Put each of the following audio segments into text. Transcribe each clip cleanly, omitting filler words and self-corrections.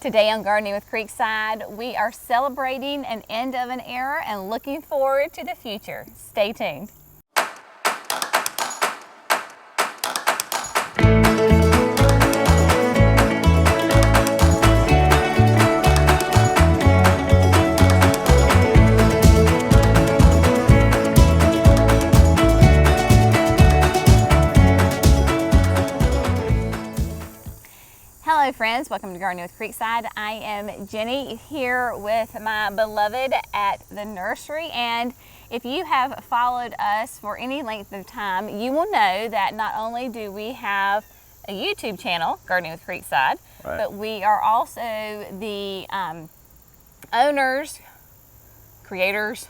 Today on Gardening with Creekside, we are celebrating an end of an era and looking forward to the future. Stay tuned. Hello friends, welcome to Gardening with Creekside. I am Jenny here with my beloved at the nursery, and if you have followed us for any length of time, you will know that not only do we have a YouTube channel, Gardening with Creekside, right, but we are also the owners, creators,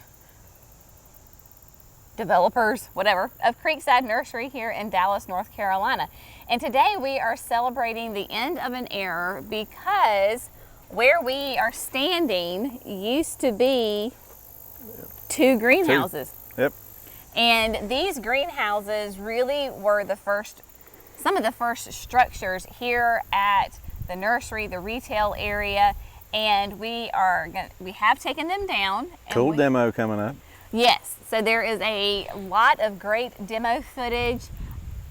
developers, whatever, of Creekside Nursery here in Dallas, North Carolina. And today we are celebrating the end of an era because where we are standing used to be two greenhouses. Yep. And these greenhouses really were some of the first structures here at the nursery, the retail area, and we have taken them down. Cool demo coming up. Yes, so there is a lot of great demo footage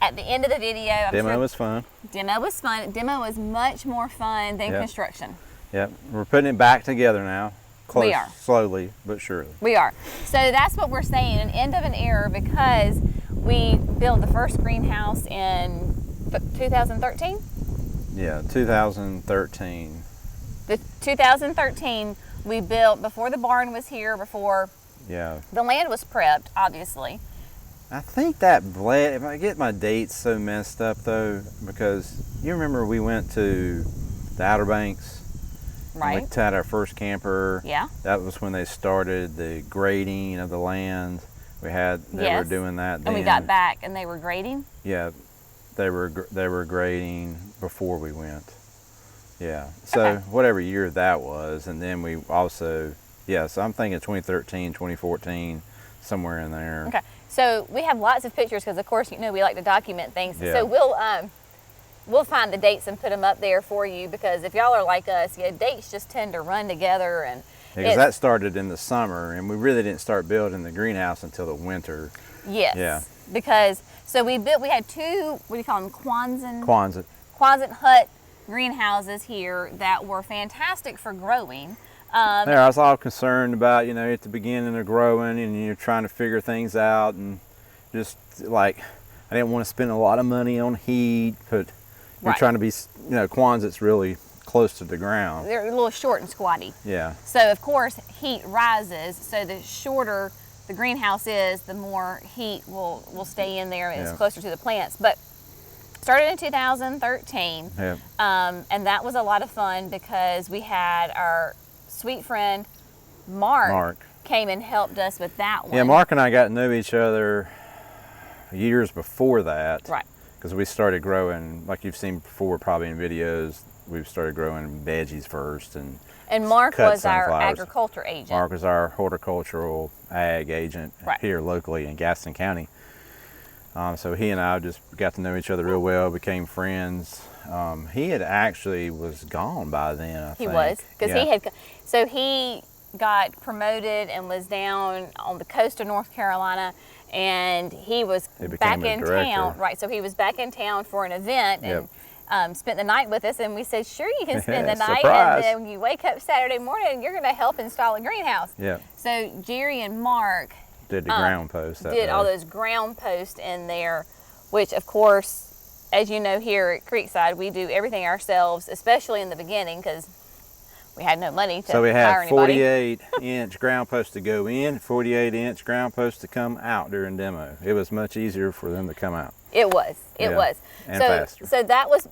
at the end of the video. Demo was fun. Demo was fun. Demo was much more fun than construction. Yep, we're putting it back together now. We are. Slowly but surely. We are. So that's what we're saying, an end of an era, because we built the first greenhouse in 2013? Yeah, 2013. The 2013 we built before the barn was here, before the land was prepped, obviously. I think that bled, if I get my dates so messed up though, because you remember we went to the Outer Banks, right? We had our first camper. Yeah. That was when they started the grading of the land. They were doing that then. And we got back and they were grading? Yeah, they were grading before we went. Yeah, so whatever year that was, and then we also, so I'm thinking 2013, 2014, somewhere in there. Okay, so we have lots of pictures because, of course, you know we like to document things. Yeah. So we'll find the dates and put them up there for you, because if y'all are like us, dates just tend to run together. And because that started in the summer, and we really didn't start building the greenhouse until the winter. Yes. Yeah. Because we had two, what do you call them, Quonset hut greenhouses here that were fantastic for growing. I was all concerned about, at the beginning of growing, and you're trying to figure things out, and just like, I didn't want to spend a lot of money on heat, but you're trying to be, Quonset's really close to the ground. They're a little short and squatty. Yeah. So of course heat rises, so the shorter the greenhouse is, the more heat will stay in there, and it's closer to the plants. But started in 2013, and that was a lot of fun because we had our sweet friend Mark came and helped us with that one. Yeah, Mark and I got to know each other years before that. Right. Because we started growing, like you've seen before probably in videos, we've started growing veggies first. And Mark was our agriculture agent. Mark was our horticultural ag agent here locally in Gaston County. So he and I just got to know each other real well, became friends. He had actually was gone by then, I think. He was, because he got promoted and was down on the coast of North Carolina, and he was back in town. Right, so he was back in town for an event and spent the night with us, and we said, sure, you can spend the night, surprise. And then you wake up Saturday morning and you're going to help install a greenhouse. Yeah. So Jerry and Mark did the ground posts. Did all those ground posts in there, which of course, as you know, here at Creekside, we do everything ourselves, especially in the beginning, because we had no money to hire anybody. So we had 48-inch ground posts to go in, 48-inch ground posts to come out during demo. It was much easier for them to come out. It was. And faster. So that was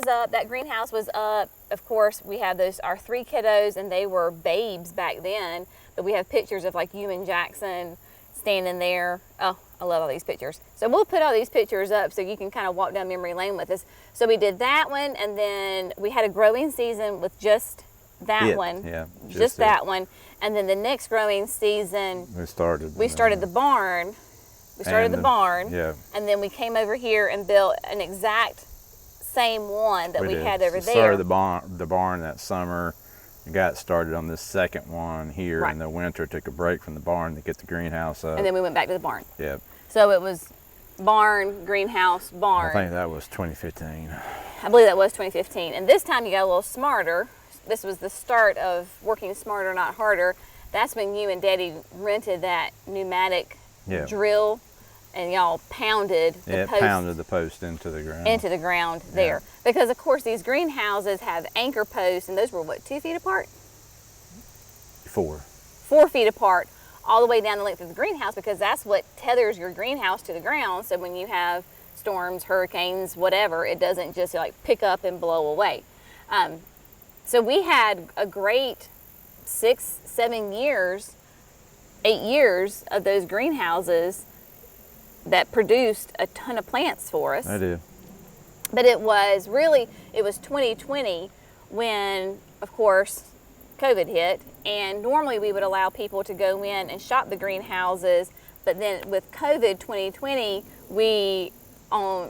up. That greenhouse was up. Of course, we have our three kiddos, and they were babes back then. But we have pictures of like you and Jackson standing there. Oh, I love all these pictures. So we'll put all these pictures up so you can kind of walk down memory lane with us. So we did that one, and then we had a growing season with just that one. Yeah, just that one. And then the next growing season, we started the barn. We started the barn. Yeah. And then we came over here and built an exact same one that we had over So there. started the barn that summer. Got started on this second one here Right. in the winter. Took a break from the barn to get the greenhouse up. And then we went back to the barn. Yep. So it was barn, greenhouse, barn. I think that was 2015. I believe that was 2015. And this time you got a little smarter. This was the start of working smarter, not harder. That's when you and Daddy rented that pneumatic drill, and y'all pounded the post. Pounded the post into the ground. There. Because of course these greenhouses have anchor posts, and those were what, 2 feet apart? 4. 4 feet apart, all the way down the length of the greenhouse, because that's what tethers your greenhouse to the ground. So when you have storms, hurricanes, whatever, it doesn't just like pick up and blow away. So we had a great 6, 7 years, 8 years of those greenhouses that produced a ton of plants for us. I do. But it was 2020 when, of course, COVID hit, and normally we would allow people to go in and shop the greenhouses, but then with COVID 2020,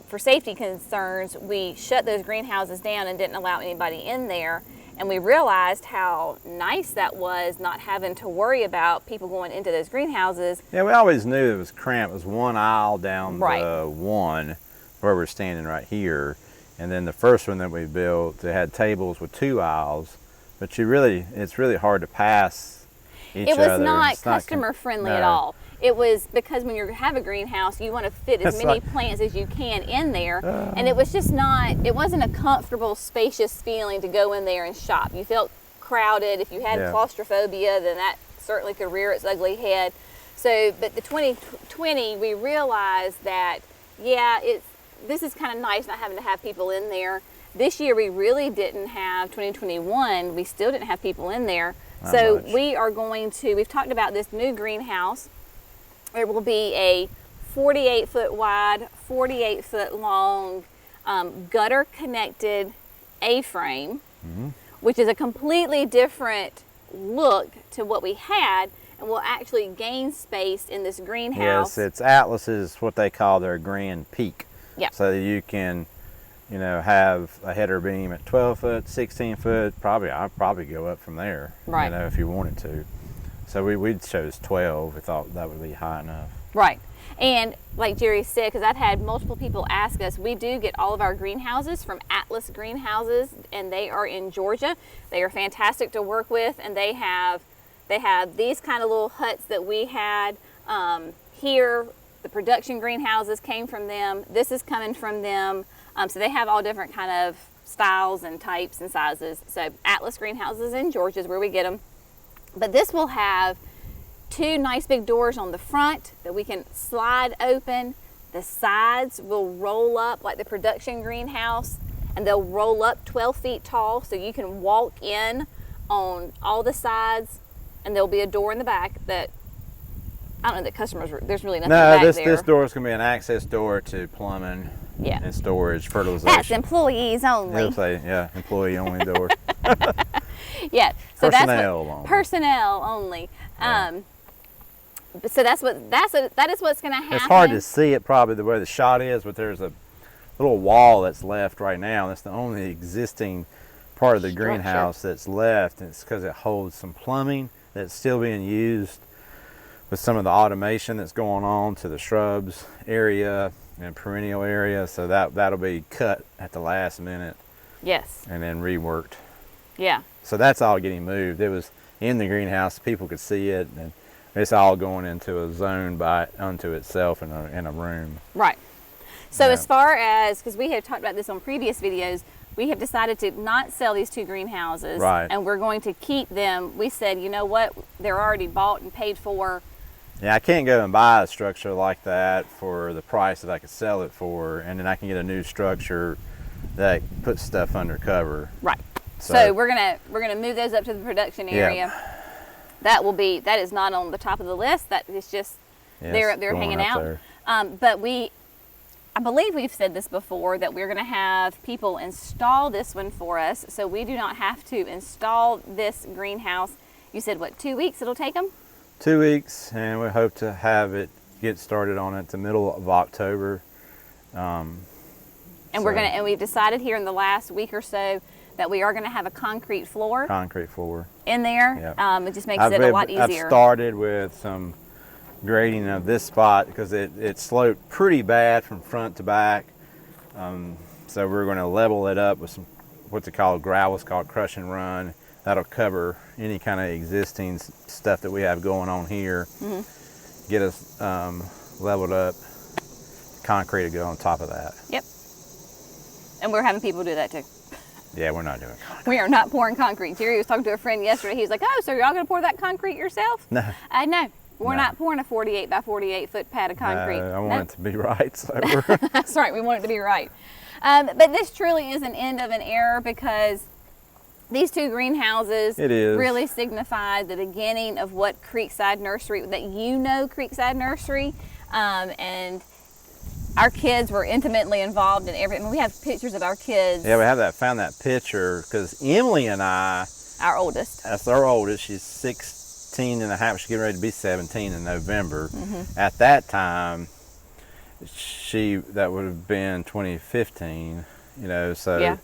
for safety concerns, we shut those greenhouses down and didn't allow anybody in there. And we realized how nice that was, not having to worry about people going into those greenhouses. Yeah, we always knew it was cramped. It was one aisle down Right. the one where we're standing right here. And then the first one that we built, it had tables with 2 aisles. But it's really hard to pass each other. It was not customer friendly at all. It was because when you have a greenhouse, you want to fit as many plants as you can in there. And it was just it wasn't a comfortable, spacious feeling to go in there and shop. You felt crowded. If you had claustrophobia, then that certainly could rear its ugly head. So, but the 2020, we realized that, this is kind of nice not having to have people in there. This year we really didn't have, 2021, we still didn't have people in there. So we are we've talked about this new greenhouse. There will be a 48-foot wide, 48-foot long, gutter connected A-frame, which is a completely different look to what we had, and will actually gain space in this greenhouse. Yes, it's Atlas is what they call their grand peak. Yeah. So that you can, have a header beam at 12 foot, 16 foot, I'd probably go up from there, right. If you wanted to. So we chose 12. We thought that would be high enough. Right. And like Jerry said, because I've had multiple people ask us, we do get all of our greenhouses from Atlas Greenhouses, and they are in Georgia. They are fantastic to work with, and they have these kind of little huts that we had here. The production greenhouses came from them. This is coming from them. So they have all different kind of styles and types and sizes. So Atlas Greenhouses in Georgia is where we get them. But this will have 2 nice big doors on the front that we can slide open. The sides will roll up like the production greenhouse, and they'll roll up 12 feet tall, so you can walk in on all the sides, and there'll be a door in the back that, I don't know, that customers, there's really nothing back there. This door is going to be an access door to plumbing and storage, fertilization. That's employees only. Employee only door. Yeah, so personnel only. So that is what's going to happen. It's hard to see it probably the way the shot is, but there's a little wall that's left right now. That's the only existing part of the greenhouse that's left. And it's because it holds some plumbing that's still being used with some of the automation that's going on to the shrubs area and perennial area. So that'll be cut at the last minute. Yes. And then reworked. Yeah. So that's all getting moved. It was in the greenhouse, people could see it, and it's all going into a zone unto itself in a room. Right. So as far as, because we have talked about this on previous videos, we have decided to not sell these 2 greenhouses. Right. And we're going to keep them. We said, you know what, they're already bought and paid for. Yeah, I can't go and buy a structure like that for the price that I could sell it for, and then I can get a new structure that puts stuff under cover. Right. So we're gonna move those up to the production area. Yep. That is not on the top of the list. That is just they're up there hanging out. But I believe we've said this before, that we're gonna have people install this one for us, so we do not have to install this greenhouse. You said what, 2 weeks it'll take them? 2 weeks, and we hope to have it get started on it the middle of October. And we've decided here in the last week or so that we are going to have a concrete floor. Concrete floor. In there. Yep. It just makes it a lot easier. I've started with some grading of this spot because it sloped pretty bad from front to back. So we're going to level it up with some what's it called, gravel. It's called crush and run. That'll cover any kind of existing stuff that we have going on here. Get us leveled up. Concrete to go on top of that. Yep. And we're having people do that too. Yeah, we're not doing concrete. We are not pouring concrete. Jerry was talking to a friend yesterday. He was like, "Oh, so y'all gonna pour that concrete yourself?" No. No. We're not pouring a 48 by 48 foot pad of concrete. I want it to be right. So That's right. We want it to be right. But this truly is an end of an era because these two greenhouses really signify the beginning of what Creekside Nursery, that Creekside Nursery, and our kids were intimately involved in everything. We have pictures of our kids. Yeah, we found that picture because Emily and I, our oldest. That's our oldest. She's 16 and a half. She's getting ready to be 17 in November. At that time, that would have been 2015, so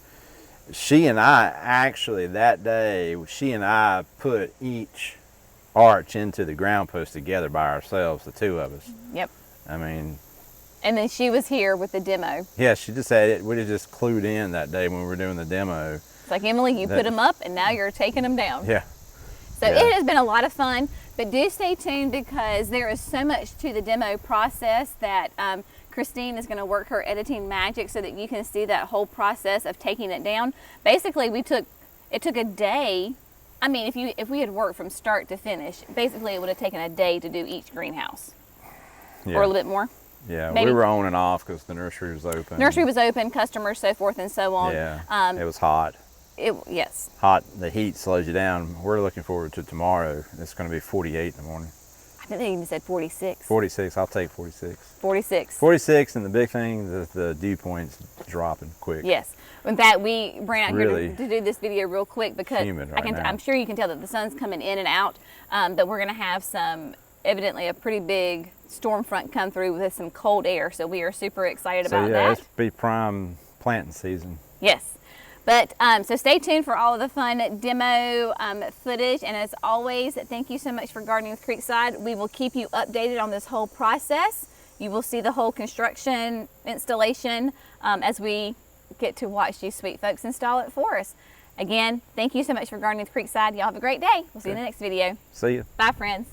she and I actually that day, she and I put each arch into the ground post together by ourselves, the two of us. Yep. I mean. And then she was here with the demo. Yeah, she just had it. We just clued in that day when we were doing the demo. It's like, Emily, you put them up and now you're taking them down. Yeah. So it has been a lot of fun, but do stay tuned because there is so much to the demo process that Christine is going to work her editing magic so that you can see that whole process of taking it down. Basically, it took a day. I mean, if we had worked from start to finish, basically it would have taken a day to do each greenhouse. Or a little bit more. Yeah, maybe. We were on and off because the nursery was open. Nursery was open, customers, so forth and so on. Yeah, it was hot. Yes. Hot, the heat slows you down. We're looking forward to tomorrow. It's going to be 48 in the morning. I think they even said 46. 46, I'll take 46. 46. 46, and the big thing is the dew point's dropping quick. Yes. In fact, we ran out here to do this video real quick because I'm sure you can tell that the sun's coming in and out, but we're going to have evidently a pretty big storm front come through with some cold air, so we are super excited about that. It's be prime planting season. Yes. But so stay tuned for all of the fun demo footage, and as always, thank you so much for gardening with Creekside. We will keep you updated on this whole process. You will see the whole construction installation as we get to watch these sweet folks install it for us. Again, thank you so much for gardening with Creekside. Y'all have a great day. We'll see you in the next video. See you. Bye, friends.